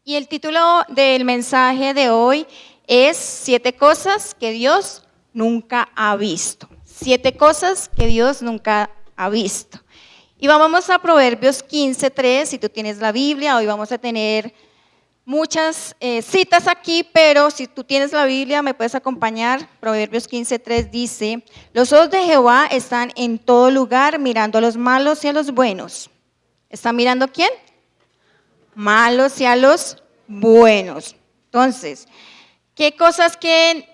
Y el título del mensaje de hoy es 7 cosas que Dios nunca ha visto. 7 cosas que Dios nunca ha visto. Y vamos a Proverbios 15:3, si tú tienes la Biblia, hoy vamos a tener muchas citas aquí, pero si tú tienes la Biblia me puedes acompañar. Proverbios 15:3 dice: los ojos de Jehová están en todo lugar, mirando a los malos y a los buenos. ¿Está mirando a quién? Malos y a los buenos. Entonces, ¿qué cosas que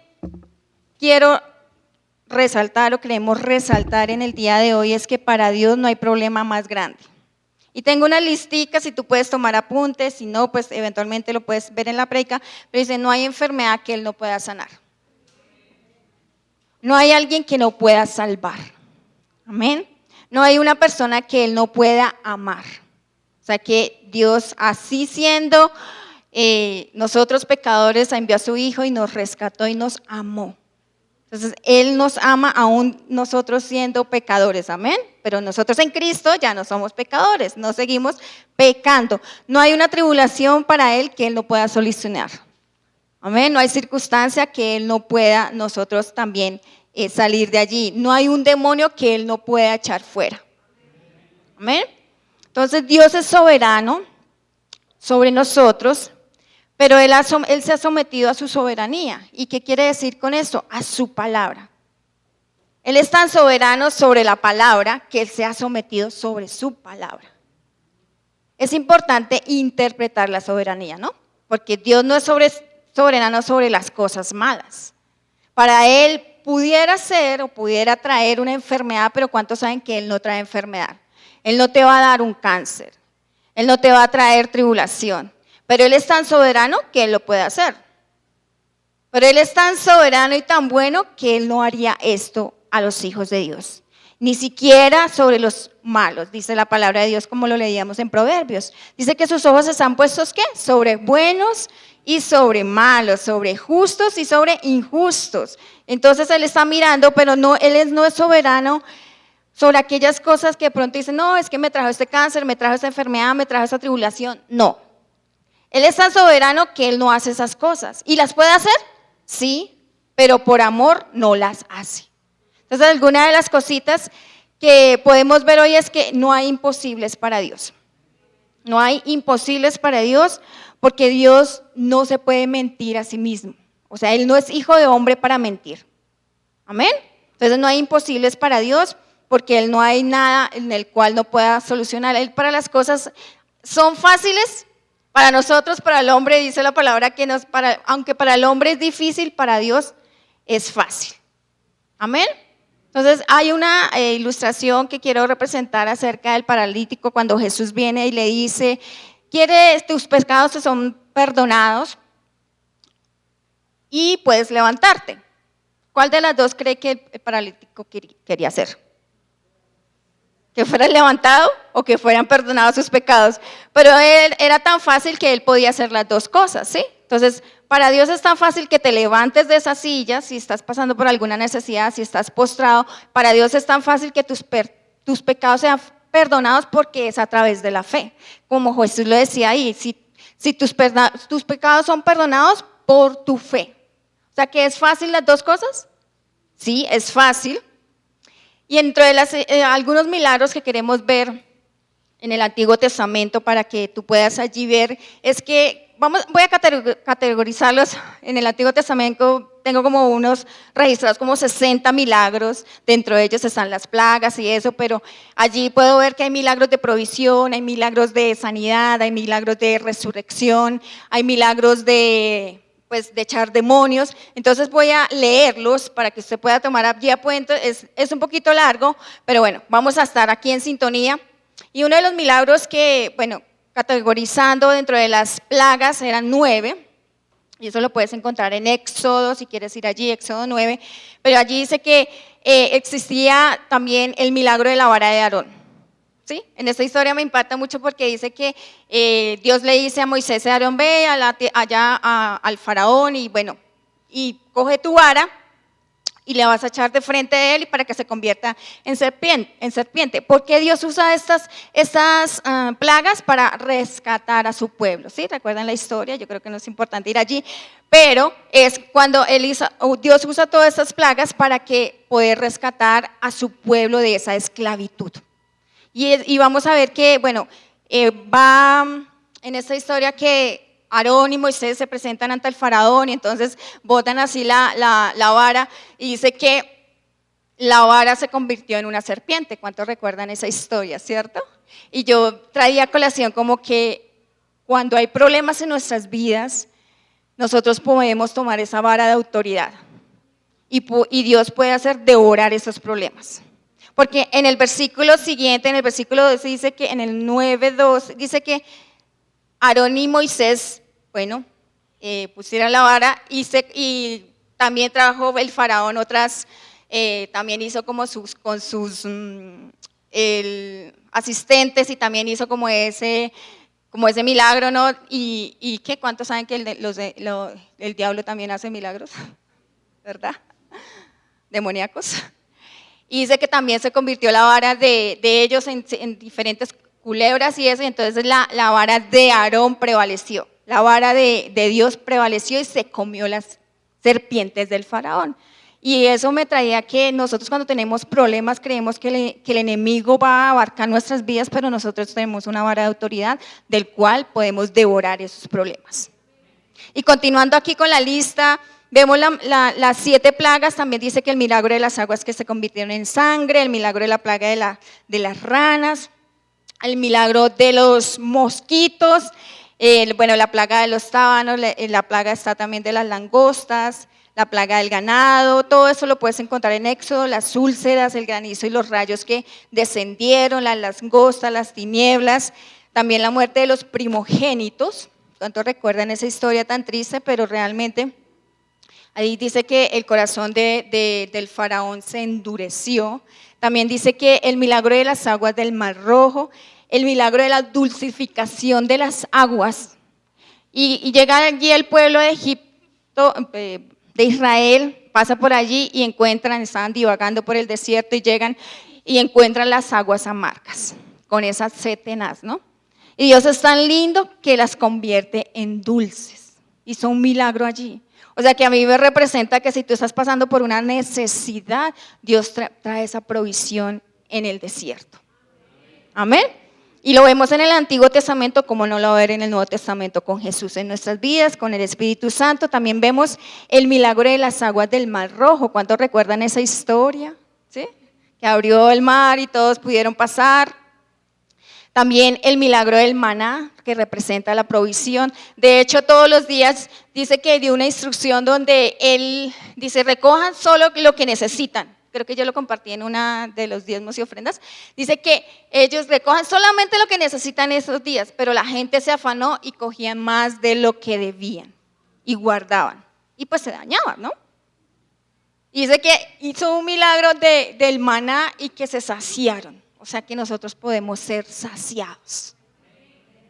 quiero resaltar o queremos resaltar en el día de hoy? Es que para Dios no hay problema más grande. Y tengo una listica, si tú puedes tomar apuntes, si no, pues eventualmente lo puedes ver en la prédica, pero dice: no hay enfermedad que Él no pueda sanar. No hay alguien que no pueda salvar. Amén. No hay una persona que Él no pueda amar. O sea que Dios, así siendo nosotros pecadores, envió a su Hijo y nos rescató y nos amó. Entonces Él nos ama aún nosotros siendo pecadores, amén. Pero nosotros en Cristo ya no somos pecadores, no seguimos pecando. No hay una tribulación para Él que Él no pueda solucionar, amén. No hay circunstancia que Él no pueda nosotros también salir de allí. No hay un demonio que Él no pueda echar fuera, amén. Entonces Dios es soberano sobre nosotros, pero Él se ha sometido a su soberanía. ¿Y qué quiere decir con esto? A su palabra. Él es tan soberano sobre la palabra que Él se ha sometido sobre su palabra. Es importante interpretar la soberanía, ¿no? Porque Dios no es soberano sobre las cosas malas. Para Él pudiera ser o pudiera traer una enfermedad, pero ¿cuántos saben que Él no trae enfermedad? Él no te va a dar un cáncer, Él no te va a traer tribulación, pero Él es tan soberano que Él lo puede hacer. Pero Él es tan soberano y tan bueno que Él no haría esto a los hijos de Dios, ni siquiera sobre los malos, dice la palabra de Dios como lo leíamos en Proverbios. Dice que sus ojos están puestos, ¿qué? Sobre buenos y sobre malos, sobre justos y sobre injustos. Entonces Él está mirando, pero no, Él no es soberano sobre aquellas cosas que de pronto dicen: no, es que me trajo este cáncer, me trajo esta enfermedad, me trajo esta tribulación. No. Él es tan soberano que Él no hace esas cosas. ¿Y las puede hacer? Sí, pero por amor no las hace. Entonces, alguna de las cositas que podemos ver hoy es que no hay imposibles para Dios. No hay imposibles para Dios, porque Dios no se puede mentir a sí mismo. O sea, Él no es hijo de hombre para mentir. Amén. Entonces no hay imposibles para Dios, porque Él no hay nada en el cual no pueda solucionar. Él, para las cosas son fáciles, para nosotros, para el hombre, dice la palabra que aunque para el hombre es difícil, para Dios es fácil. Amén. Entonces hay una ilustración que quiero representar acerca del paralítico cuando Jesús viene y le dice: tus pecados te son perdonados y puedes levantarte. ¿Cuál de las dos cree que el paralítico quería hacer? ¿Que fuera levantado o que fueran perdonados sus pecados? Pero era tan fácil que Él podía hacer las dos cosas, ¿sí? Entonces, para Dios es tan fácil que te levantes de esa silla si estás pasando por alguna necesidad, si estás postrado. Para Dios es tan fácil que tus pecados sean perdonados, porque es a través de la fe. Como Jesús lo decía ahí, si tus pecados son perdonados por tu fe. O sea, ¿que es fácil las dos cosas? Sí, es fácil. Y entre algunos milagros que queremos ver en el Antiguo Testamento, para que tú puedas allí ver, es que voy a categorizarlos. En el Antiguo Testamento tengo como unos registrados como 60 milagros. Dentro de ellos están las plagas y eso, pero allí puedo ver que hay milagros de provisión, hay milagros de sanidad, hay milagros de resurrección, hay milagros de echar demonios. Entonces voy a leerlos para que usted pueda tomar allí apuntes. Es un poquito largo, pero bueno, vamos a estar aquí en sintonía. Y uno de los milagros que, categorizando dentro de las plagas, eran 9, y eso lo puedes encontrar en Éxodo, si quieres ir allí, Éxodo 9, pero allí dice que existía también el milagro de la vara de Aarón. ¿Sí? En esta historia me impacta mucho porque dice que Dios le dice a Moisés y a Aarón: ve allá al faraón y coge tu vara y le vas a echar de frente a él y para que se convierta en serpiente. ¿Por qué Dios usa estas plagas? Para rescatar a su pueblo, ¿sí? ¿Recuerdan la historia? Yo creo que no es importante ir allí, pero es cuando Dios usa todas estas plagas para que poder rescatar a su pueblo de esa esclavitud. Y vamos a ver que, bueno, va en esta historia que Aarón y Moisés se presentan ante el faraón y entonces botan así la vara y dice que la vara se convirtió en una serpiente. ¿Cuántos recuerdan esa historia, cierto? Y yo traía a colación como que cuando hay problemas en nuestras vidas, nosotros podemos tomar esa vara de autoridad y Dios puede hacer devorar esos problemas. Porque en el versículo siguiente, en el versículo 12, dice que en el 9:2, dice que Aarón y Moisés, bueno, pusieron la vara y también trabajó el faraón también hizo como con sus asistentes y también hizo como ese milagro, ¿no? ¿Y qué? ¿Cuántos saben que el diablo también hace milagros? ¿Verdad? Demoníacos. Y dice que también se convirtió la vara de ellos en diferentes culebras y eso, y entonces la vara de Aarón prevaleció. La vara de Dios prevaleció y se comió las serpientes del faraón. Y eso me traía que nosotros cuando tenemos problemas creemos que el enemigo va a abarcar nuestras vidas, pero nosotros tenemos una vara de autoridad del cual podemos devorar esos problemas. Y continuando aquí con la lista, vemos las 7 plagas. También dice que el milagro de las aguas que se convirtieron en sangre, el milagro de la plaga de las ranas, el milagro de los mosquitos, la plaga de los tábanos, la plaga está también de las langostas, la plaga del ganado. Todo eso lo puedes encontrar en Éxodo, las úlceras, el granizo y los rayos que descendieron, las langostas, las tinieblas, también la muerte de los primogénitos. ¿Cuántos recuerdan esa historia tan triste? Pero realmente ahí dice que el corazón del faraón se endureció. También dice que el milagro de las aguas del Mar Rojo, el milagro de la dulcificación de las aguas. Y llega allí el pueblo de Egipto, de Israel, pasa por allí y estaban divagando por el desierto y llegan y encuentran las aguas amargas, con esa sed tenaz, ¿no? Y Dios es tan lindo que las convierte en dulces. Hizo un milagro allí. O sea que a mí me representa que si tú estás pasando por una necesidad, Dios trae esa provisión en el desierto. Amén. Y lo vemos en el Antiguo Testamento, como no lo va a ver en el Nuevo Testamento con Jesús en nuestras vidas, con el Espíritu Santo. También vemos el milagro de las aguas del Mar Rojo. ¿Cuántos recuerdan esa historia? ¿Sí? Que abrió el mar y todos pudieron pasar. También el milagro del maná, que representa la provisión. De hecho, todos los días dice que dio una instrucción donde él dice, recojan solo lo que necesitan. Creo que yo lo compartí en una de los diezmos y ofrendas. Dice que ellos recojan solamente lo que necesitan esos días, pero la gente se afanó y cogían más de lo que debían y guardaban. Y pues se dañaban, ¿no? Y dice que hizo un milagro del maná y que se saciaron. O sea que nosotros podemos ser saciados.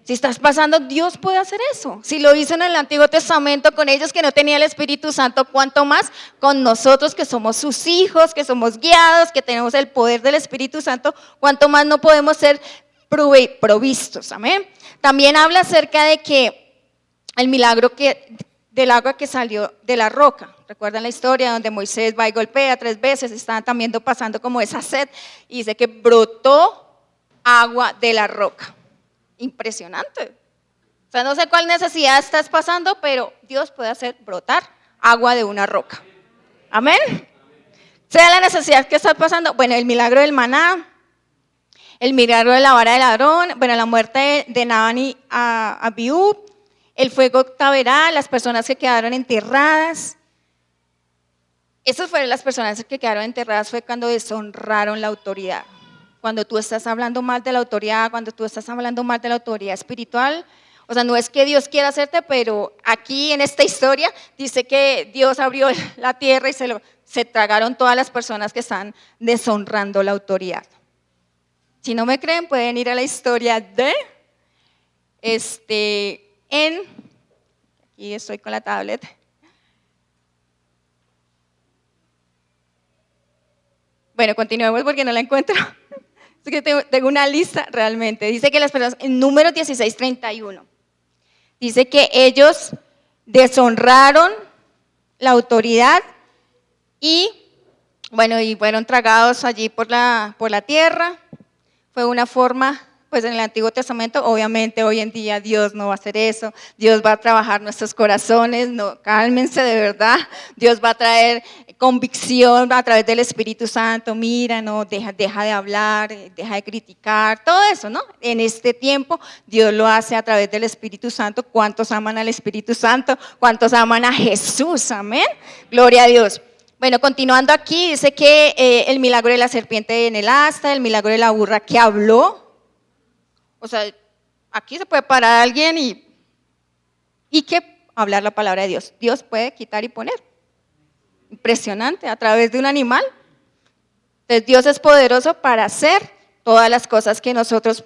Si estás pasando, Dios puede hacer eso. Si lo hizo en el Antiguo Testamento con ellos que no tenían el Espíritu Santo, ¿cuánto más con nosotros que somos sus hijos, que somos guiados, que tenemos el poder del Espíritu Santo? ¿Cuánto más no podemos ser provistos? Amén. También habla acerca de que el milagro del agua que salió de la roca. ¿Recuerdan la historia donde Moisés va y golpea 3 veces? Estaban también pasando como esa sed y dice que brotó agua de la roca. Impresionante. O sea, no sé cuál necesidad estás pasando, pero Dios puede hacer brotar agua de una roca. Amén. Sea la necesidad que estás pasando. Bueno, el milagro del maná, el milagro de la vara del Aarón, bueno, la muerte de Nadab y Abiú, el fuego octaveral, las personas que quedaron enterradas. Esas fueron las personas que quedaron enterradas, fue cuando deshonraron la autoridad. Cuando tú estás hablando mal de la autoridad, cuando tú estás hablando mal de la autoridad espiritual, o sea, no es que Dios quiera hacerte, pero aquí en esta historia dice que Dios abrió la tierra y se tragaron todas las personas que están deshonrando la autoridad. Si no me creen, pueden ir a la historia aquí estoy con la tablet. Bueno, continuemos porque no la encuentro. Es que tengo una lista realmente. Dice que las personas, en Números 16:31, dice que ellos deshonraron la autoridad y, bueno, y fueron tragados allí por la tierra. Fue una forma, pues en el Antiguo Testamento, obviamente hoy en día Dios no va a hacer eso. Dios va a trabajar nuestros corazones, no, cálmense de verdad. Dios va a traer convicción a través del Espíritu Santo. Mira, no, deja de hablar, deja de criticar, todo eso, ¿no? En este tiempo Dios lo hace a través del Espíritu Santo. ¿Cuántos aman al Espíritu Santo? ¿Cuántos aman a Jesús? Amén. Gloria a Dios. Bueno, continuando aquí, dice que el milagro de la serpiente en el asta, el milagro de la burra que habló. O sea, aquí se puede parar alguien y que hablar la palabra de Dios. Dios puede quitar y poner. Impresionante, a través de un animal. Entonces Dios es poderoso para hacer todas las cosas que nosotros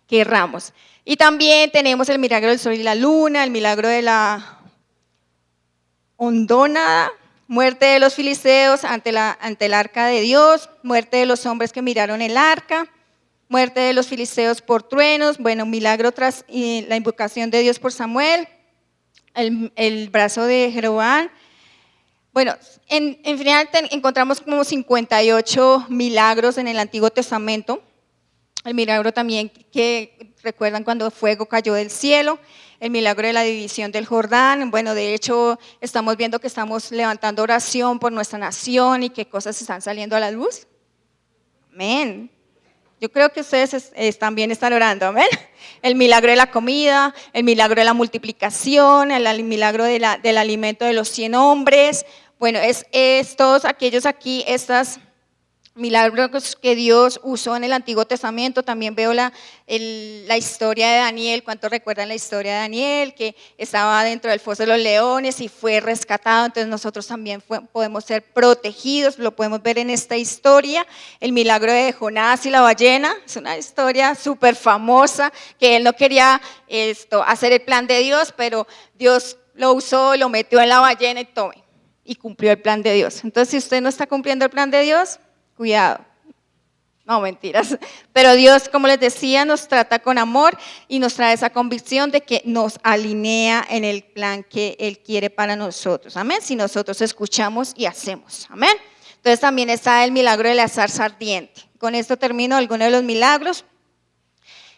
querramos. Y también tenemos el milagro del sol y la luna, el milagro de la hondonada, muerte de los filisteos ante el arca de Dios, muerte de los hombres que miraron el arca, muerte de los filisteos por truenos, bueno, milagro tras la invocación de Dios por Samuel, el brazo de Jeroboam. Bueno, en final encontramos como 58 milagros en el Antiguo Testamento. El milagro también que recuerdan cuando fuego cayó del cielo, el milagro de la división del Jordán. Bueno, de hecho estamos viendo que estamos levantando oración por nuestra nación y qué cosas están saliendo a la luz. Amén. Yo creo que ustedes también están orando, amén. El milagro de la comida, el milagro de la multiplicación, el milagro del alimento de los 100 hombres. Bueno, es todos aquellos aquí, estas milagros que Dios usó en el Antiguo Testamento. También veo la historia de Daniel. ¿Cuántos recuerdan la historia de Daniel? Que estaba dentro del foso de los leones y fue rescatado. Entonces nosotros también podemos ser protegidos, lo podemos ver en esta historia. El milagro de Jonás y la ballena, es una historia súper famosa, que él no quería hacer el plan de Dios, pero Dios lo usó, lo metió en la ballena y cumplió el plan de Dios. Entonces, si usted no está cumpliendo el plan de Dios, cuidado. No, mentiras. Pero Dios, como les decía, nos trata con amor y nos trae esa convicción de que nos alinea en el plan que Él quiere para nosotros. Amén. Si nosotros escuchamos y hacemos. Amén. Entonces también está el milagro de la zarza ardiente. Con esto termino algunos de los milagros.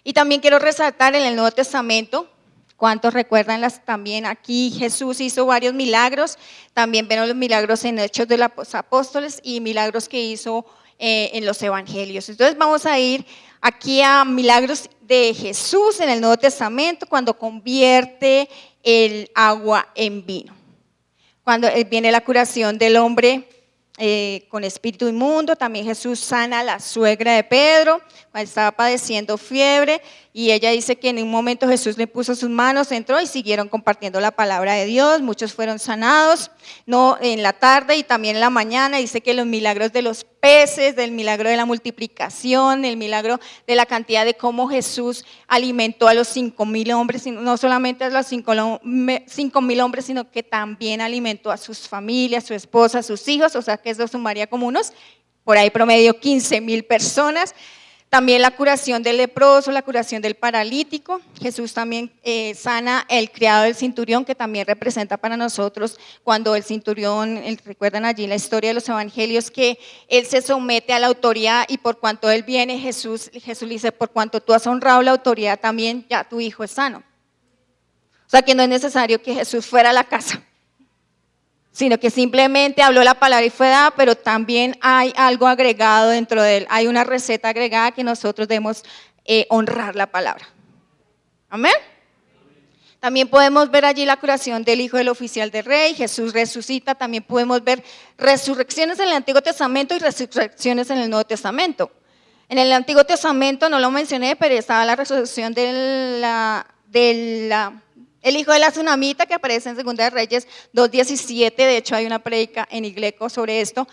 Y también quiero resaltar en el Nuevo Testamento. ¿Cuántos recuerdan también aquí Jesús hizo varios milagros? También vemos los milagros en Hechos de los Apóstoles y milagros que hizo en los Evangelios. Entonces vamos a ir aquí a milagros de Jesús en el Nuevo Testamento cuando convierte el agua en vino. Cuando viene la curación del hombre con espíritu inmundo. También Jesús sana a la suegra de Pedro cuando estaba padeciendo fiebre y ella dice que en un momento Jesús le puso sus manos, entró y siguieron compartiendo la palabra de Dios. Muchos fueron sanados, no en la tarde y también en la mañana. Dice que los milagros de los peces, del milagro de la multiplicación, el milagro de la cantidad de cómo Jesús alimentó a los 5,000 hombres, no solamente a los 5,000 hombres, sino que también alimentó a sus familias, su esposa, sus hijos, o sea que eso sumaría como unos, por ahí promedio 15,000 personas. También la curación del leproso, la curación del paralítico. Jesús también sana el criado del centurión, que también representa para nosotros cuando el centurión, recuerdan allí la historia de los evangelios, que él se somete a la autoridad y por cuanto él viene, Jesús le dice, por cuanto tú has honrado la autoridad también, ya tu hijo es sano. O sea que no es necesario que Jesús fuera a la casa, sino que simplemente habló la palabra y fue dada, pero también hay algo agregado dentro de él, hay una receta agregada que nosotros debemos honrar la palabra. Amén. También podemos ver allí la curación del hijo del oficial del rey, Jesús resucita, también podemos ver resurrecciones en el Antiguo Testamento y resurrecciones en el Nuevo Testamento. En el Antiguo Testamento no lo mencioné, pero estaba la resurrección el hijo de la tsunamita que aparece en 2 de Reyes 2:17, de hecho hay una predica en Igleco sobre esto,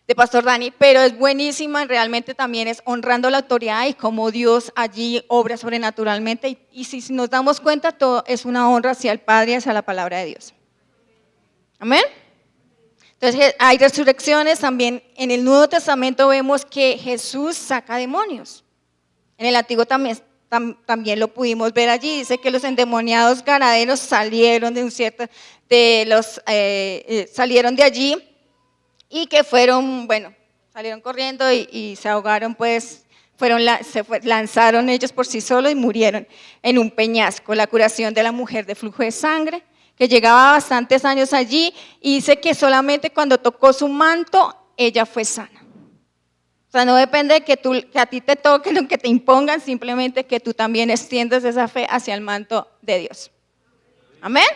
de Pastor Dani, pero es buenísima, realmente también es honrando la autoridad y cómo Dios allí obra sobrenaturalmente y si nos damos cuenta todo es una honra hacia el Padre y hacia la palabra de Dios. Amén. Entonces hay resurrecciones, también en el Nuevo Testamento vemos que Jesús saca demonios. En el Antiguo también lo pudimos ver allí, dice que los endemoniados gadarenos salieron salieron de allí y que salieron corriendo y se ahogaron, pues lanzaron ellos por sí solos y murieron en un peñasco. La curación de la mujer de flujo de sangre, que llevaba bastantes años allí, y dice que solamente cuando tocó su manto, ella fue sana. O sea, no depende de que a ti te toquen o que te impongan, simplemente que tú también extiendas esa fe hacia el manto de Dios. Amén.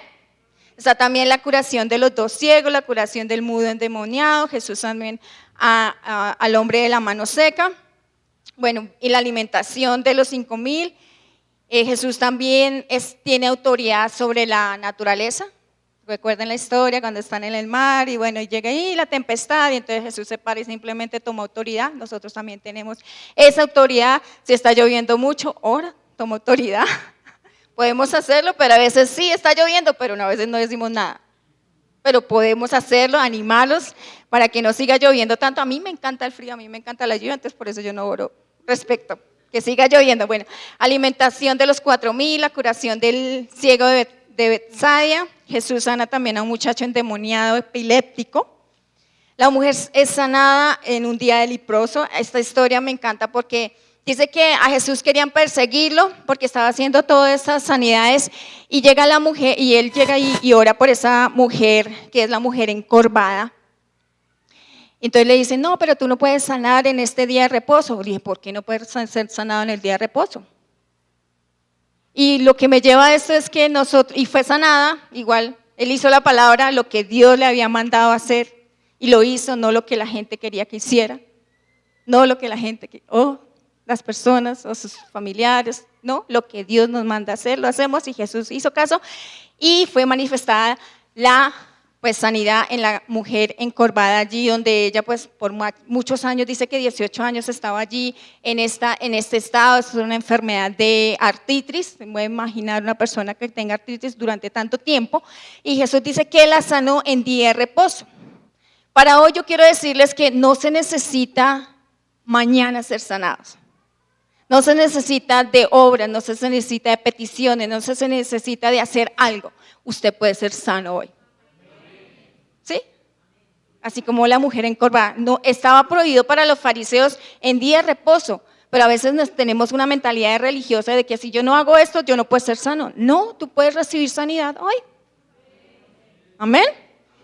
Está también la curación de los 2 ciegos, la curación del mudo endemoniado, Jesús también al hombre de la mano seca, y la alimentación de los 5,000. Jesús también tiene autoridad sobre la naturaleza. Recuerden la historia cuando están en el mar y llega ahí la tempestad y entonces Jesús se para y simplemente toma autoridad. Nosotros también tenemos esa autoridad. Si está lloviendo mucho, ora, toma autoridad. Podemos hacerlo, pero a veces sí está lloviendo, pero a veces no decimos nada. Pero podemos hacerlo, animarlos para que no siga lloviendo tanto. A mí me encanta el frío, a mí me encanta la lluvia, entonces por eso yo no oro respecto. Que siga lloviendo. Alimentación de los 4,000, la curación del ciego de Betsaida. Jesús sana también a un muchacho endemoniado epiléptico. La mujer es sanada en un día de leproso. Esta historia me encanta porque dice que a Jesús querían perseguirlo porque estaba haciendo todas esas sanidades y llega la mujer y él llega y ora por esa mujer que es la mujer encorvada. Entonces le dicen, no, pero tú no puedes sanar en este día de reposo. Le dije, ¿por qué no puedes ser sanado en el día de reposo? Y lo que me lleva a esto es que y fue sanada, igual, él hizo la palabra, lo que Dios le había mandado hacer, y lo hizo, no lo que la gente quería que hiciera, no lo que la gente, las personas o sus familiares, no, lo que Dios nos manda hacer, lo hacemos, y Jesús hizo caso, y fue manifestada la sanidad en la mujer encorvada allí, donde ella por muchos años, dice que 18 años estaba allí en este estado. Es una enfermedad de artritis. Se puede imaginar una persona que tenga artritis durante tanto tiempo, y Jesús dice que la sanó en día de reposo. Para hoy yo quiero decirles que no se necesita mañana ser sanados. No se necesita de obras, no se necesita de peticiones, no se necesita de hacer algo. Usted puede ser sano hoy. ¿Sí? Así como la mujer encorvada. No, estaba prohibido para los fariseos en día de reposo, pero a veces tenemos una mentalidad religiosa de que si yo no hago esto, yo no puedo ser sano. No, tú puedes recibir sanidad hoy. Amén.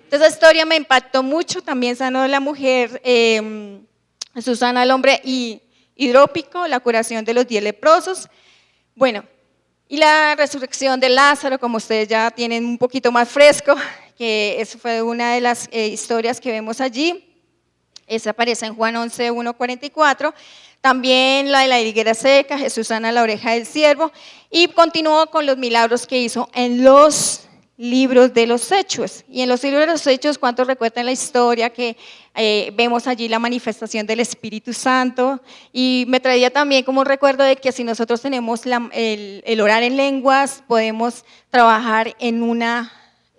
Entonces esa historia me impactó mucho. También sanó la mujer, Jesús sana al hombre hidrópico, la curación de los 10 leprosos. Y la resurrección de Lázaro, como ustedes ya tienen un poquito más fresco, que eso fue una de las historias que vemos allí. Esa aparece en Juan 11, 1:44. También la de la higuera seca, Jesús sana la oreja del siervo, y continuó con los milagros que hizo en los libros de los Hechos. Y en los libros de los Hechos, ¿cuántos recuerdan la historia que vemos allí la manifestación del Espíritu Santo? Y me traía también como un recuerdo de que si nosotros tenemos el orar en lenguas, podemos trabajar en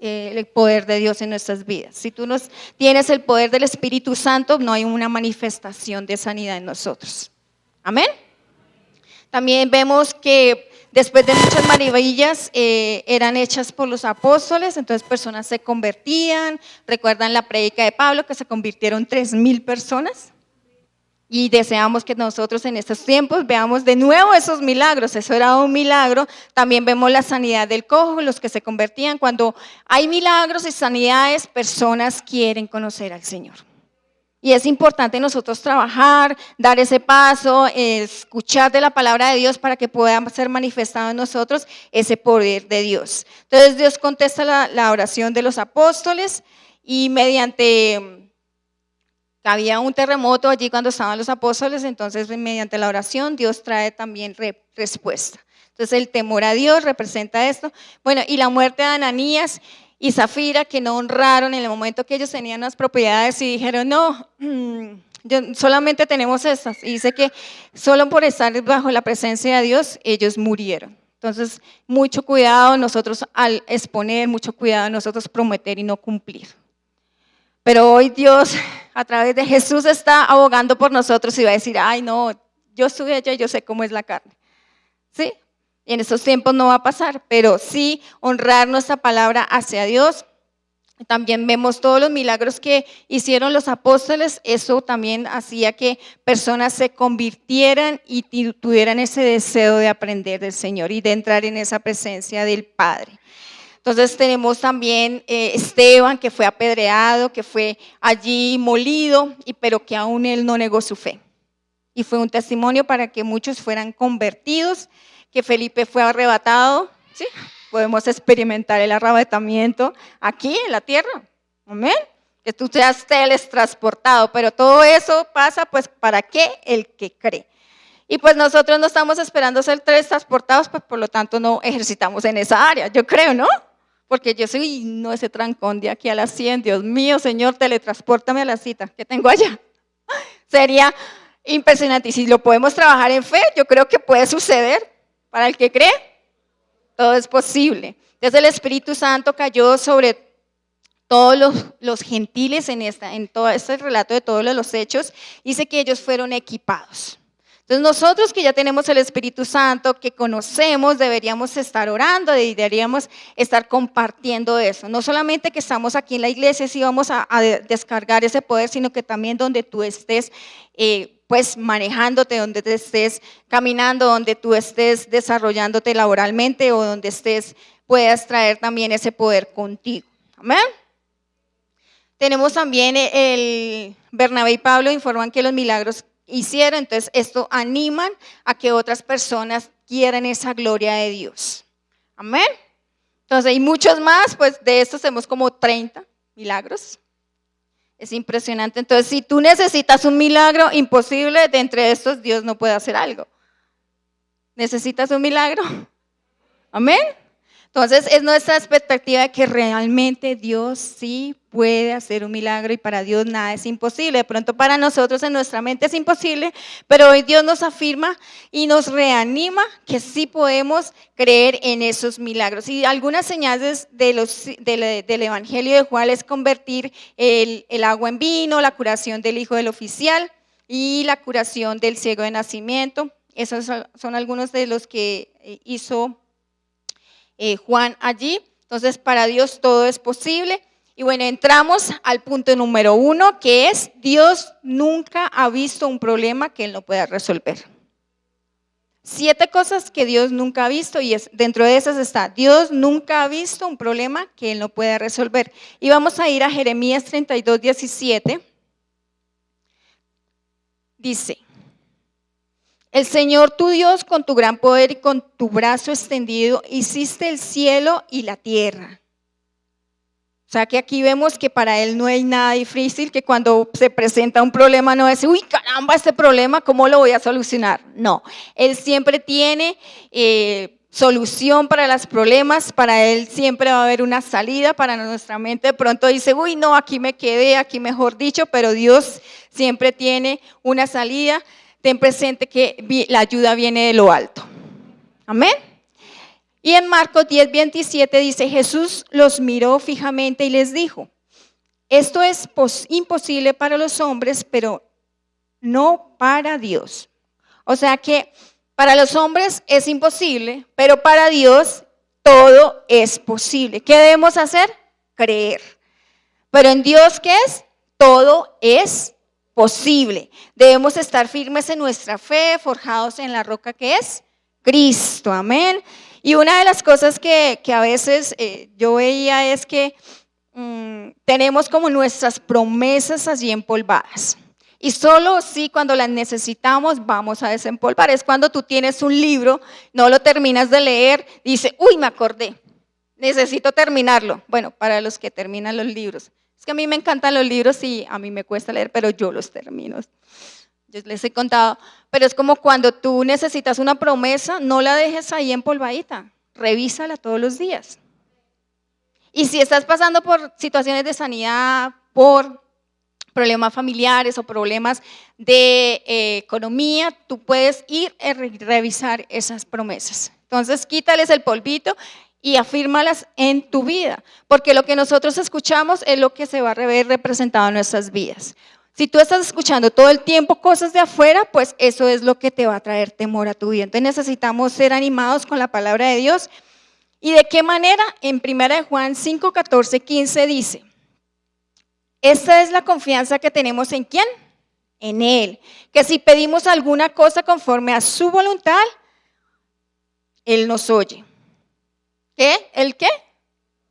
el poder de Dios en nuestras vidas. Si tú no tienes el poder del Espíritu Santo, no hay una manifestación de sanidad en nosotros. Amén. También vemos que después de muchas maravillas eran hechas por los apóstoles, entonces personas se convertían. Recuerdan la prédica de Pablo, que se convirtieron 3,000 personas. Y deseamos que nosotros en estos tiempos veamos de nuevo esos milagros. Eso era un milagro. También vemos la sanidad del cojo, los que se convertían. Cuando hay milagros y sanidades, personas quieren conocer al Señor. Y es importante nosotros trabajar, dar ese paso, escuchar de la palabra de Dios para que pueda ser manifestado en nosotros ese poder de Dios. Entonces Dios contesta la oración de los apóstoles, y había un terremoto allí cuando estaban los apóstoles, entonces mediante la oración Dios trae también respuesta. Entonces el temor a Dios representa esto. Y la muerte de Ananías y Zafira, que no honraron en el momento que ellos tenían las propiedades y dijeron, no, solamente tenemos estas. Y dice que solo por estar bajo la presencia de Dios, ellos murieron. Entonces, mucho cuidado nosotros al exponer, mucho cuidado nosotros prometer y no cumplir. Pero hoy Dios, a través de Jesús, está abogando por nosotros y va a decir, ay no, yo estuve allá y yo sé cómo es la carne. ¿Sí? Y en estos tiempos no va a pasar, pero sí honrar nuestra palabra hacia Dios. También vemos todos los milagros que hicieron los apóstoles, eso también hacía que personas se convirtieran y tuvieran ese deseo de aprender del Señor y de entrar en esa presencia del Padre. Entonces tenemos también Esteban, que fue apedreado, que fue allí molido, pero que aún él no negó su fe. Y fue un testimonio para que muchos fueran convertidos, que Felipe fue arrebatado, ¿sí? Podemos experimentar el arrebatamiento aquí en la tierra, amén, que tú seas teletransportado, pero todo eso pasa pues ¿para qué? El que cree. Y pues nosotros no estamos esperando ser teletransportados, pues por lo tanto no ejercitamos en esa área, yo creo, ¿no? Porque yo soy, no ese trancón de aquí a las 100, Dios mío, Señor, teletranspórtame a la cita que tengo allá. Sería impresionante, y si lo podemos trabajar en fe, yo creo que puede suceder. Para el que cree, todo es posible. Entonces el Espíritu Santo cayó sobre todos los gentiles en todo este relato de todos los hechos. Dice que ellos fueron equipados. Entonces nosotros que ya tenemos el Espíritu Santo, que conocemos, deberíamos estar orando y deberíamos estar compartiendo eso. No solamente que estamos aquí en la iglesia, sí vamos a descargar ese poder, sino que también donde tú estés pues manejándote, donde te estés caminando, donde tú estés desarrollándote laboralmente o donde estés, puedas traer también ese poder contigo. Amén. Tenemos también el Bernabé y Pablo informan que los milagros hicieron, entonces esto animan a que otras personas quieran esa gloria de Dios. Amén. Entonces hay muchos más, pues de estos tenemos como 30 milagros. Es impresionante. Entonces si tú necesitas un milagro imposible, de entre estos Dios no puede hacer algo. ¿Necesitas un milagro? Amén. Entonces es nuestra expectativa de que realmente Dios sí puede hacer un milagro y para Dios nada es imposible. De pronto para nosotros en nuestra mente es imposible, pero hoy Dios nos afirma y nos reanima que sí podemos creer en esos milagros. Y algunas señales del Evangelio de Juan es convertir el agua en vino, la curación del hijo del oficial y la curación del ciego de nacimiento. Esos son algunos de los que hizo Juan allí. Entonces para Dios todo es posible. Y bueno, entramos al punto número 1, que es Dios nunca ha visto un problema que Él no pueda resolver. 7 cosas que Dios nunca ha visto, y dentro de esas está, Dios nunca ha visto un problema que Él no pueda resolver. Y vamos a ir a Jeremías 32:17. Dice: el Señor tu Dios, con tu gran poder y con tu brazo extendido, hiciste el cielo y la tierra. O sea que aquí vemos que para Él no hay nada difícil, que cuando se presenta un problema no es, uy, caramba, este problema, ¿cómo lo voy a solucionar? No, Él siempre tiene solución para los problemas, para Él siempre va a haber una salida. Para nuestra mente de pronto dice, uy, no, aquí me quedé, aquí mejor dicho, pero Dios siempre tiene una salida. Ten presente que la ayuda viene de lo alto. Amén. Y en Marcos 10:27 dice, Jesús los miró fijamente y les dijo, esto es imposible para los hombres, pero no para Dios. O sea que para los hombres es imposible, pero para Dios todo es posible. ¿Qué debemos hacer? Creer. Pero en Dios, ¿qué es? Todo es posible. Debemos estar firmes en nuestra fe, forjados en la roca que es Cristo. Amén. Y una de las cosas que a veces yo veía es que tenemos como nuestras promesas allí empolvadas. Y solo sí cuando las necesitamos vamos a desempolvar. Es cuando tú tienes un libro, no lo terminas de leer, dice, uy, me acordé, necesito terminarlo. Bueno, para los que terminan los libros. Es que a mí me encantan los libros y a mí me cuesta leer, pero yo los termino. Yo les he contado, pero es como cuando tú necesitas una promesa, no la dejes ahí empolvadita, revísala todos los días. Y si estás pasando por situaciones de sanidad, por problemas familiares o problemas de economía, tú puedes ir a revisar esas promesas. Entonces quítales el polvito y afírmalas en tu vida, porque lo que nosotros escuchamos es lo que se va a ver representado en nuestras vidas. Si tú estás escuchando todo el tiempo cosas de afuera, pues eso es lo que te va a traer temor a tu vida. Entonces necesitamos ser animados con la palabra de Dios. ¿Y de qué manera? En 1 Juan 5, 14, 15 dice, esta es la confianza que tenemos ¿en quién? En Él, que si pedimos alguna cosa conforme a su voluntad, Él nos oye. ¿Qué? ¿El qué?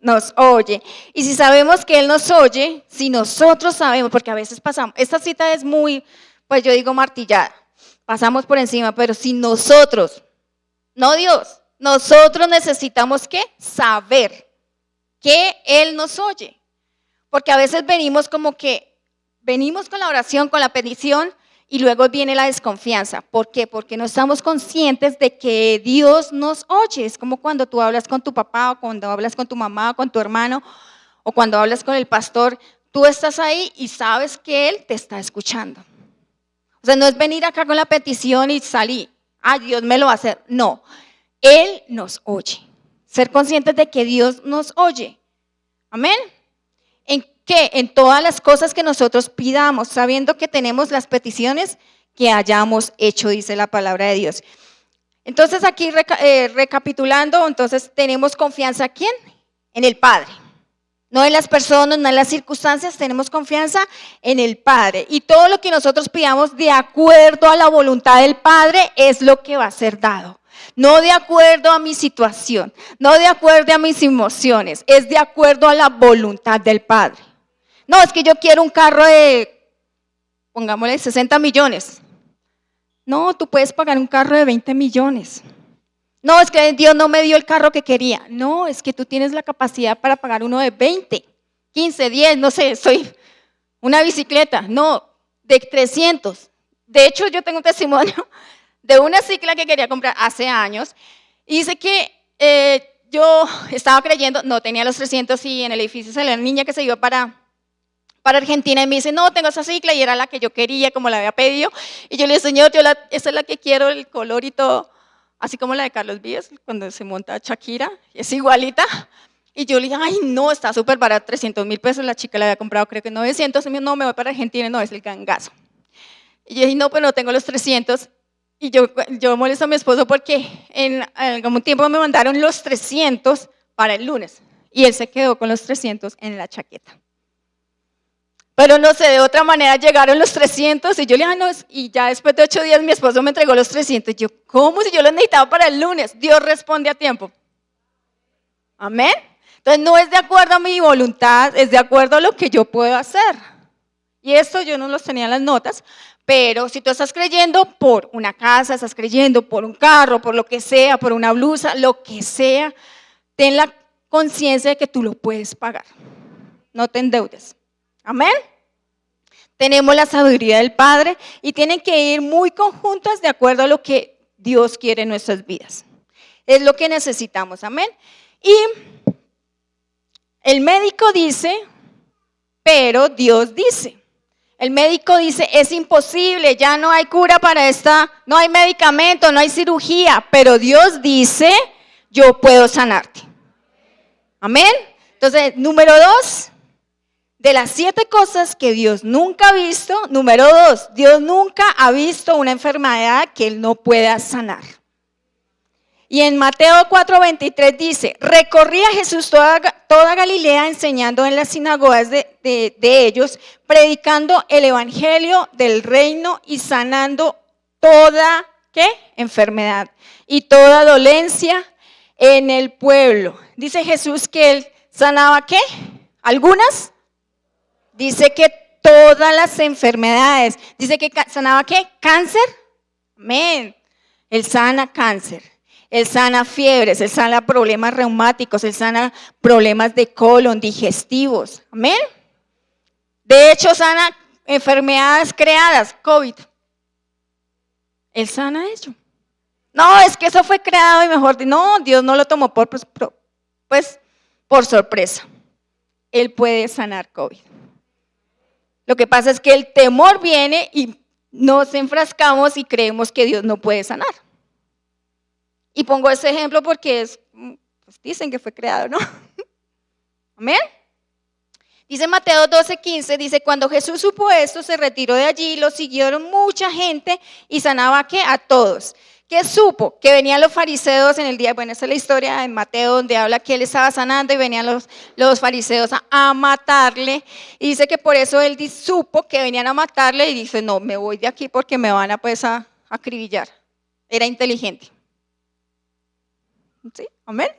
Nos oye. Y si sabemos que Él nos oye, si nosotros sabemos, porque a veces pasamos, esta cita es muy, pues yo digo martillada, pasamos por encima, pero si nosotros, no Dios, nosotros necesitamos ¿qué? Saber que Él nos oye. Porque a veces venimos como que, venimos con la oración, con la petición, y luego viene la desconfianza. ¿Por qué? Porque no estamos conscientes de que Dios nos oye. Es como cuando tú hablas con tu papá, o cuando hablas con tu mamá, o con tu hermano, o cuando hablas con el pastor. Tú estás ahí y sabes que Él te está escuchando. O sea, no es venir acá con la petición y salir. Ah, Dios me lo va a hacer. No, Él nos oye. Ser conscientes de que Dios nos oye. Amén. ¿En qué? En todas las cosas que nosotros pidamos, sabiendo que tenemos las peticiones que hayamos hecho, dice la palabra de Dios. Entonces aquí recapitulando, entonces tenemos confianza ¿en quién? En el Padre. No en las personas, no en las circunstancias, tenemos confianza en el Padre. Y todo lo que nosotros pidamos de acuerdo a la voluntad del Padre es lo que va a ser dado. No de acuerdo a mi situación, no de acuerdo a mis emociones, es de acuerdo a la voluntad del Padre. No, es que yo quiero un carro de, pongámosle 60 millones. No, tú puedes pagar un carro de 20 millones. No, es que Dios no me dio el carro que quería. No, es que tú tienes la capacidad para pagar uno de 20, 15, 10, no sé, soy una bicicleta. No, de 300. De hecho, yo tengo un testimonio de una cicla que quería comprar hace años. Y dice que yo estaba creyendo, no tenía los 300 y en el edificio salió una niña que se iba para Argentina y me dice, no, tengo esa cicla y era la que yo quería, como la había pedido. Y yo le dije, Señor, esa es la que quiero, el color y todo, así como la de Carlos Vives, cuando se monta Shakira, es igualita. Y yo le dije, ay, no, está súper barata, 300,000 pesos, la chica la había comprado creo que 900, no, me voy para Argentina, no, es el gangazo. Y yo dije, no, pues no tengo los 300. Y yo molesto a mi esposo porque en algún tiempo me mandaron los 300 para el lunes. Y él se quedó con los 300 en la chaqueta. Pero no sé, de otra manera llegaron los 300 y yo le dije, no, y ya después de 8 días mi esposo me entregó los 300. Y yo, ¿cómo? Si yo los necesitaba para el lunes. Dios responde a tiempo. Amén. Entonces no es de acuerdo a mi voluntad, es de acuerdo a lo que yo puedo hacer. Y esto yo no los tenía en las notas, pero si tú estás creyendo por una casa, estás creyendo por un carro, por lo que sea, por una blusa, lo que sea, ten la conciencia de que tú lo puedes pagar. No te endeudes. Amén. Tenemos la sabiduría del Padre y tienen que ir muy conjuntas de acuerdo a lo que Dios quiere en nuestras vidas. Es lo que necesitamos. Amén. Y el médico dice, pero Dios dice. El médico dice, es imposible, ya no hay cura para esta, no hay medicamento, no hay cirugía, pero Dios dice, yo puedo sanarte. Amén. Entonces, número 2, de las 7 cosas que Dios nunca ha visto, número 2, Dios nunca ha visto una enfermedad que Él no pueda sanar. Y en Mateo 4:23 dice, recorría Jesús toda Galilea enseñando en las sinagogas de ellos, predicando el evangelio del reino y sanando toda, ¿qué? Enfermedad y toda dolencia en el pueblo. Dice Jesús que Él sanaba, ¿qué? ¿Algunas? Dice que todas las enfermedades. Dice que sanaba, ¿qué? ¿Cáncer? Amén. Él sana cáncer. Él sana fiebres, Él sana problemas reumáticos, Él sana problemas de colon, digestivos. Amén. De hecho, sana enfermedades creadas, COVID. Él sana eso. No, es que eso fue creado y mejor, no, Dios no lo tomó por sorpresa. Él puede sanar COVID. Lo que pasa es que el temor viene y nos enfrascamos y creemos que Dios no puede sanar. Y pongo ese ejemplo porque es Pues dicen que fue creado, ¿no? Amén. Dice Mateo 12:15, dice, cuando Jesús supo esto, se retiró de allí, lo siguieron mucha gente y sanaba ¿a qué? A todos. ¿Qué supo? Que venían los fariseos en el día, bueno, esa es la historia en Mateo donde habla que él estaba sanando y venían los fariseos a matarle. Y dice que por eso él supo que venían a matarle y dice, no, me voy de aquí porque me van a pues a acribillar. Era inteligente. ¿Sí? Amén.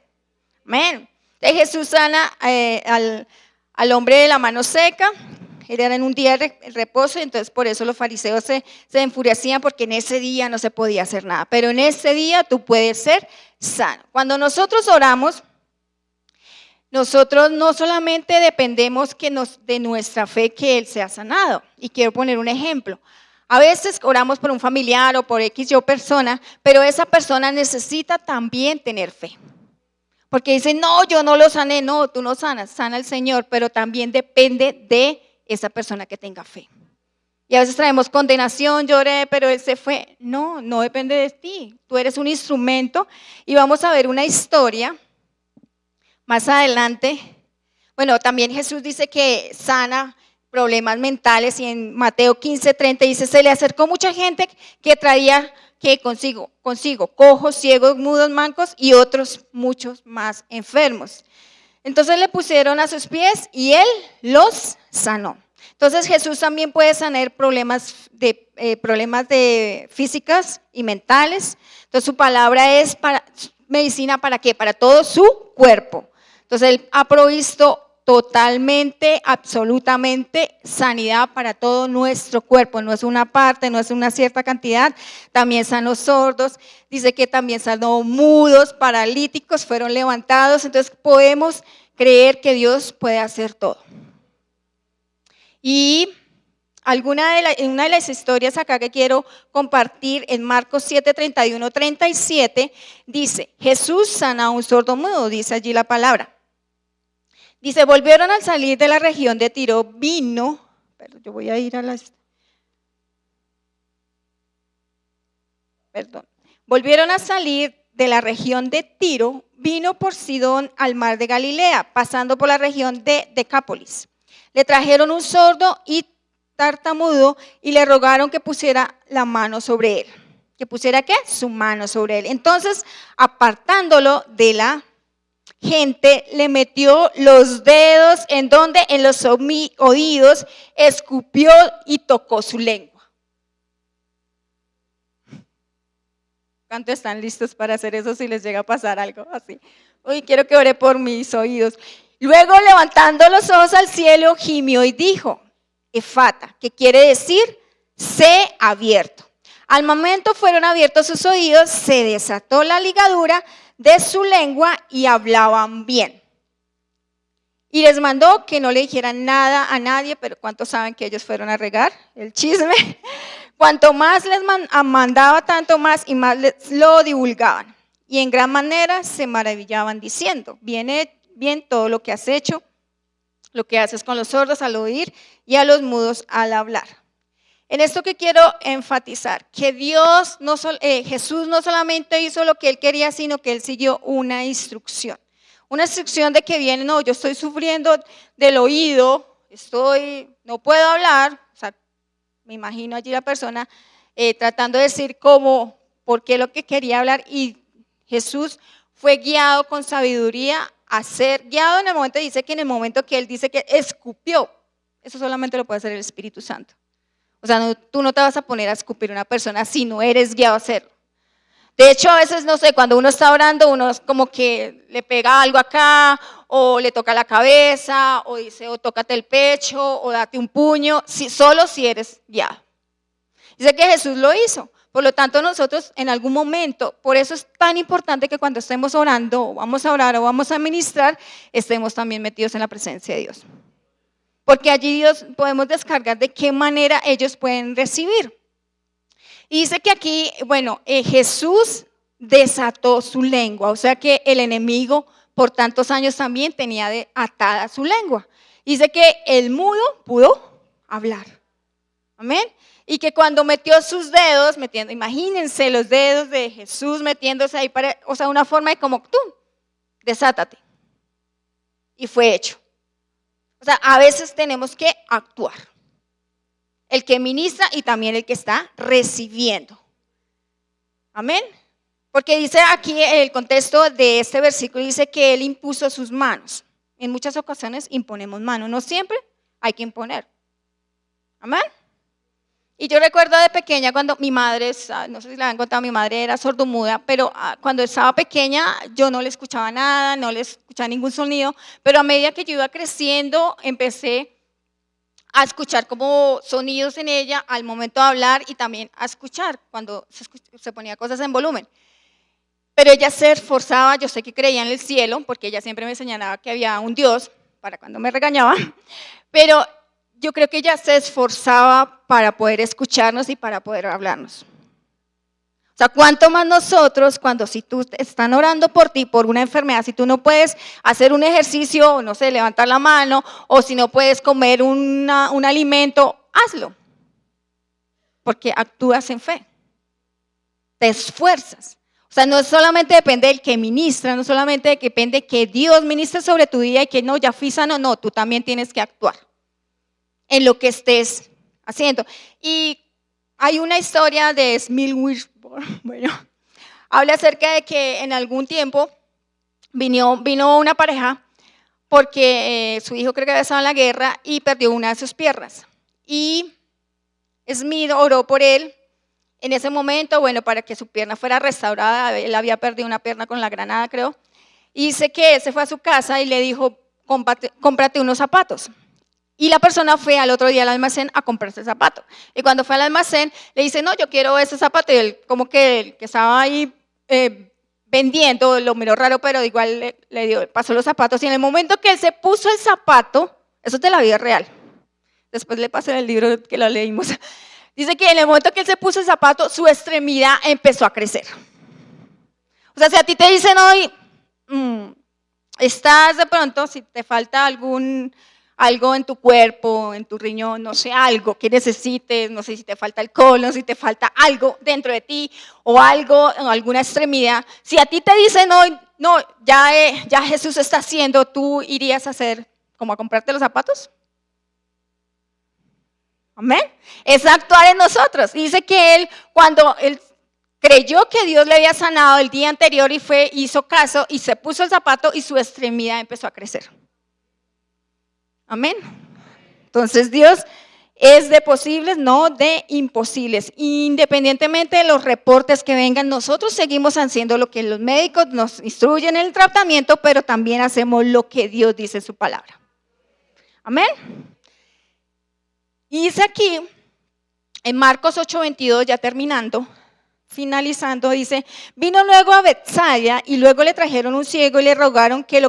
Amén. Entonces Jesús sana al hombre de la mano seca. Era en un día de reposo, entonces por eso los fariseos se enfurecían porque en ese día no se podía hacer nada. Pero en ese día tú puedes ser sano. Cuando nosotros oramos, nosotros no solamente dependemos de nuestra fe que Él sea sanado. Y quiero poner un ejemplo. A veces oramos por un familiar o por X o persona, pero esa persona necesita también tener fe. Porque dicen, no, yo no lo sané. No, tú no sanas, sana el Señor, pero también depende de esa persona que tenga fe. Y a veces traemos condenación, lloré, pero él se fue. No, no depende de ti. Tú eres un instrumento y vamos a ver una historia más adelante. Bueno, también Jesús dice que sana problemas mentales y en Mateo 15:30 dice, se le acercó mucha gente que traía que consigo, cojos, ciegos, mudos, mancos y otros muchos más enfermos. Entonces le pusieron a sus pies y él los sanó. Entonces Jesús también puede sanar problemas de físicas y mentales. Entonces su palabra es medicina ¿para qué? Para todo su cuerpo. Entonces él ha provisto totalmente, absolutamente sanidad para todo nuestro cuerpo. No es una parte, no es una cierta cantidad. También sanó sordos. Dice que también sanó mudos, paralíticos, fueron levantados. Entonces podemos creer que Dios puede hacer todo. Y una de las historias acá que quiero compartir en Marcos 7:31-37 dice, Jesús sana a un sordo mudo, dice allí la palabra. Dice, volvieron al salir de la región de Tiro, volvieron a salir de la región de Tiro, vino por Sidón al mar de Galilea, pasando por la región de Decápolis. Le trajeron un sordo y tartamudo y le rogaron que pusiera la mano sobre él. ¿Que pusiera qué? Su mano sobre él. Entonces, apartándolo de la gente, le metió los dedos en donde, en los oídos, escupió y tocó su lengua. ¿Cuántos están listos para hacer eso si les llega a pasar algo así? Uy, quiero que ore por mis oídos. Luego, levantando los ojos al cielo, gimió y dijo, Efata, que quiere decir, sé abierto. Al momento fueron abiertos sus oídos, se desató la ligadura de su lengua y hablaban bien. Y les mandó que no le dijeran nada a nadie, pero ¿cuántos saben que ellos fueron a regar el chisme? Cuanto más les mandaba, tanto más y más lo divulgaban. Y en gran manera se maravillaban diciendo, viene bien todo lo que has hecho, lo que haces con los sordos al oír y a los mudos al hablar. En esto que quiero enfatizar, que Jesús no solamente hizo lo que él quería, sino que él siguió una instrucción. Una instrucción de que viene, no, yo estoy sufriendo del oído, no puedo hablar. O sea, me imagino allí la persona tratando de decir por qué lo que quería hablar. Y Jesús fue guiado con sabiduría a ser guiado en el momento, dice que en el momento que él dice que escupió, eso solamente lo puede hacer el Espíritu Santo. O sea, tú no te vas a poner a escupir a una persona si no eres guiado a hacerlo. De hecho, a veces, no sé, cuando uno está orando, uno es como que le pega algo acá, o le toca la cabeza, o dice, o tócate el pecho, o date un puño, solo si eres guiado. Dice que Jesús lo hizo. Por lo tanto, nosotros en algún momento, por eso es tan importante que cuando estemos orando, o vamos a orar, o vamos a ministrar, estemos también metidos en la presencia de Dios. Porque allí Dios podemos descargar de qué manera ellos pueden recibir. Y dice que aquí, Jesús desató su lengua, o sea que el enemigo por tantos años también tenía atada su lengua. Dice que el mudo pudo hablar. Amén. Y que cuando metió sus dedos, imagínense los dedos de Jesús metiéndose ahí, una forma de como tú. desátate. Y fue hecho. O sea, a veces tenemos que actuar. El que ministra y también el que está recibiendo. Amén. Porque dice aquí el contexto de este versículo, dice que Él impuso sus manos. En muchas ocasiones imponemos manos, no siempre hay que imponer. Amén. Y yo recuerdo de pequeña cuando mi madre, no sé si le han contado, mi madre era sordomuda, pero cuando estaba pequeña yo no le escuchaba nada, no le escuchaba ningún sonido, pero a medida que yo iba creciendo empecé a escuchar como sonidos en ella al momento de hablar y también a escuchar cuando se ponía cosas en volumen. Pero ella se esforzaba, yo sé que creía en el cielo, porque ella siempre me señalaba que había un Dios, para cuando me regañaba, pero yo creo que ella se esforzaba para poder escucharnos y para poder hablarnos. O sea, cuánto más nosotros, cuando si tú están orando por ti, por una enfermedad, si tú no puedes hacer un ejercicio, no sé, levantar la mano, o si no puedes comer un alimento, hazlo. Porque actúas en fe, te esfuerzas. O sea, no solamente depende del que ministra, no solamente depende que Dios ministre sobre tu día y que no, ya fui sano, no, tú también tienes que actuar en lo que estés haciendo. Y hay una historia de Smith Wigglesworth, bueno, habla acerca de que en algún tiempo vino una pareja porque su hijo creo que había estado en la guerra y perdió una de sus piernas. Y Smith oró por él. En ese momento, bueno, para que su pierna fuera restaurada, él había perdido una pierna con la granada, creo, y dice que él se fue a su casa y le dijo, cómprate unos zapatos. Y la persona fue al otro día al almacén a comprarse el zapato. Y cuando fue al almacén, le dice, no, yo quiero ese zapato. Y él como que el que estaba ahí vendiendo, lo miró raro, pero igual pasó los zapatos. Y en el momento que él se puso el zapato, eso es de la vida real. Después le pasé el libro que lo leímos. Dice que en el momento que él se puso el zapato, su extremidad empezó a crecer. O sea, si a ti te dicen hoy, estás de pronto, si te falta algo en tu cuerpo, en tu riñón, no sé, algo que necesites, no sé si te falta el colon, si te falta algo dentro de ti o algo, alguna extremidad. Si a ti te dicen hoy, no, ya Jesús está haciendo, ¿tú irías a hacer como a comprarte los zapatos? Amén. Es actuar en nosotros. Dice que él, cuando él creyó que Dios le había sanado el día anterior y hizo caso y se puso el zapato y su extremidad empezó a crecer. Amén. Entonces Dios es de posibles, no de imposibles. Independientemente de los reportes que vengan, nosotros seguimos haciendo lo que los médicos nos instruyen en el tratamiento, pero también hacemos lo que Dios dice en su palabra. Amén. Y dice aquí, en Marcos 8:22, ya terminando, finalizando, dice, vino luego a Betsaida y luego le trajeron un ciego y le rogaron que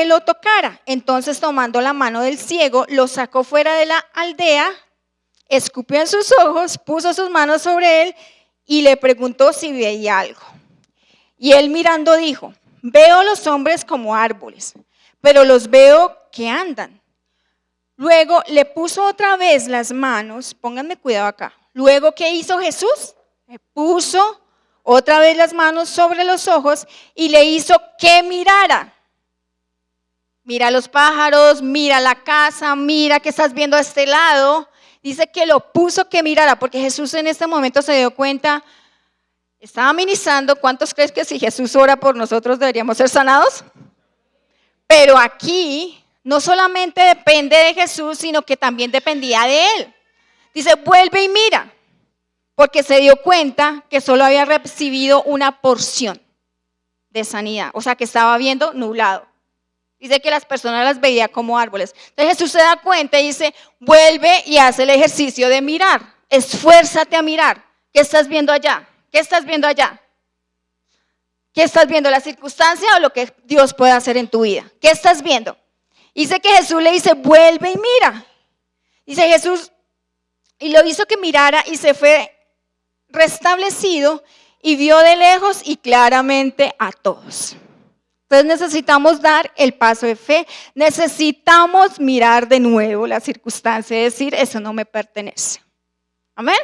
lo tocara. Entonces, tomando la mano del ciego, lo sacó fuera de la aldea, escupió en sus ojos, puso sus manos sobre él y le preguntó si veía algo. Y él mirando dijo, veo los hombres como árboles, pero los veo que andan. Luego le puso otra vez las manos, pónganme cuidado acá. Luego, ¿qué hizo Jesús? Le puso otra vez las manos sobre los ojos y le hizo que mirara. Mira los pájaros, mira la casa, mira que estás viendo a este lado. Dice que lo puso que mirara, porque Jesús en este momento se dio cuenta, estaba ministrando. ¿Cuántos crees que si Jesús ora por nosotros deberíamos ser sanados? Pero aquí no solamente depende de Jesús, sino que también dependía de él. Dice, vuelve y mira, porque se dio cuenta que solo había recibido una porción de sanidad, o sea que estaba viendo nublado. Dice que las personas las veía como árboles. Entonces Jesús se da cuenta y dice, vuelve y haz el ejercicio de mirar, esfuérzate a mirar. ¿Qué estás viendo allá? ¿Qué estás viendo allá? ¿Qué estás viendo? ¿La circunstancia o lo que Dios puede hacer en tu vida? ¿Qué estás viendo? Dice que Jesús le dice, vuelve y mira. Dice Jesús, y lo hizo que mirara y se fue restablecido y vio de lejos y claramente a todos. Entonces necesitamos dar el paso de fe, necesitamos mirar de nuevo la circunstancia y decir, eso no me pertenece. Amén.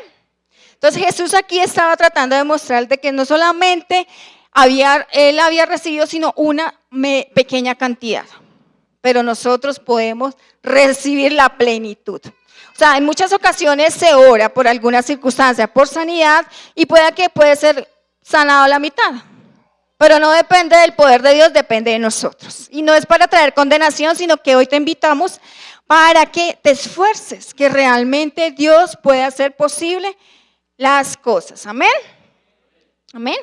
Entonces Jesús aquí estaba tratando de mostrar de que no solamente él había recibido sino una pequeña cantidad, pero nosotros podemos recibir la plenitud. O sea, en muchas ocasiones se ora por alguna circunstancia, por sanidad, y puede ser sanado a la mitad. Pero no depende del poder de Dios, depende de nosotros. Y no es para traer condenación, sino que hoy te invitamos para que te esfuerces, que realmente Dios pueda hacer posible las cosas. Amén. Amén.